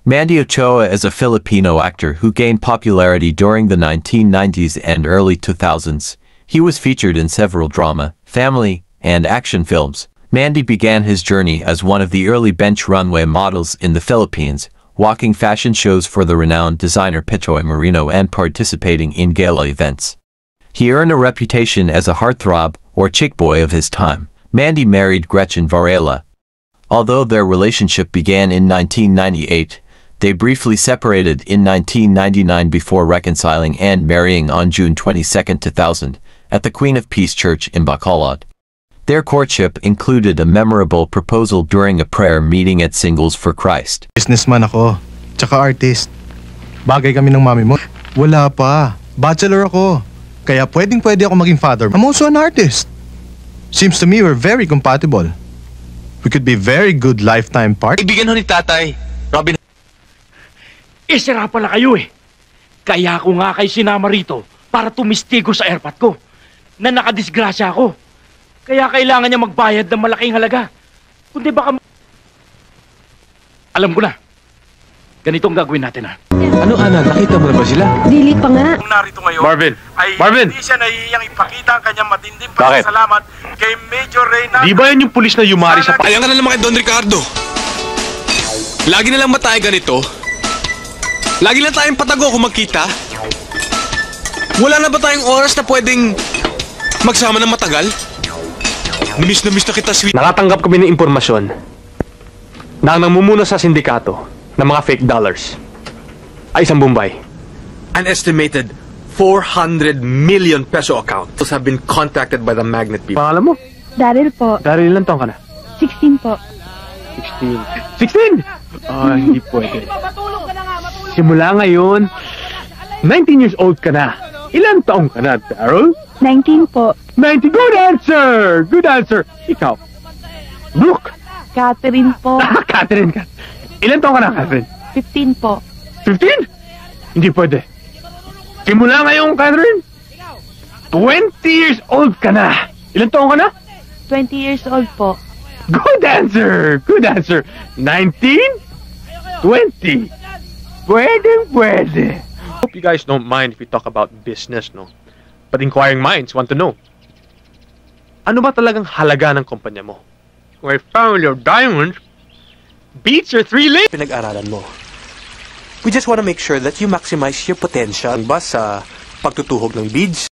Mandy Ochoa is a Filipino actor who gained popularity during the 1990s and early 2000s. He was featured in several drama, family, and action films. Mandy began his journey as one of the early bench runway models in the Philippines, walking fashion shows for the renowned designer Pitoy Marino and participating in gala events. He earned a reputation as a heartthrob, or chick boy of his time. Mandy married Gretchen Varela. Although their relationship began in 1998, they briefly separated in 1999 before reconciling and marrying on June 22, 2000, at the Queen of Peace Church in Bacolod. Their courtship included a memorable proposal during a prayer meeting at Singles for Christ. Businessman ako, tsaka artist. Bagay kami ng mami mo. Wala pa. Bachelor ako. Kaya pwedeng-pwede ako maging father. I'm also an artist. Seems to me we're very compatible. We could be very good lifetime partners. Ibigan ho ni tatay, Robin. Sira pala kayo eh. Kaya ako nga kay sinama rito para tumistigo sa airpot ko na nakadisgrasya ako. Kaya kailangan niya magbayad ng malaking halaga. Kundi baka... Alam ko na. Ganitong gagawin natin ha. Ano, Ana? Nakita mo na ba sila? Dili pa nga. Kung narito ngayon, Marvin! ay Marvin! hindi siya nahihiyang ipakita ang kanyang matinding pasasalamat kay Major Reyna. Di ba yan yung pulis na yumari sa... Ayan ka na naman kay Don Ricardo. Lagi na lang matay ganito. Lagi lang tayong patago kung magkita. Wala na ba tayong oras na pwedeng magsama ng matagal? Namiss na kita, sweet. Nakatanggap kami ng impormasyon na ang namumuno sa sindikato ng mga fake dollars ay isang Bombay. An estimated 400 million peso account. Those have been contracted by the magnet people. Pangalan mo? Daryl po. Daryl, ilang taon ka na? 16 po. 16? 16? Hindi pwede. Simula ngayon, 19 years old ka na. Ilang taong ka na, Daryl? 19 po. 90. Good answer! Good answer! Ikaw? Brooke? Catherine po. Catherine ka. Ilang taong ka na, Catherine? 15 po. 15? Hindi pwede. Simula ngayon, Catherine, 20 years old ka na. Ilang taong ka na? 20 years old po. Good answer! Good answer! 19? 20? Pwede. Hope you guys don't mind if we talk about business, no? But inquiring minds want to know. Ano ba talagang halaga ng kumpanya mo? Kung I found your diamonds, beats your 3 lanes. Pinag-aralan mo. We just want to make sure that you maximize your potential ba sa pagtutuhog ng beads.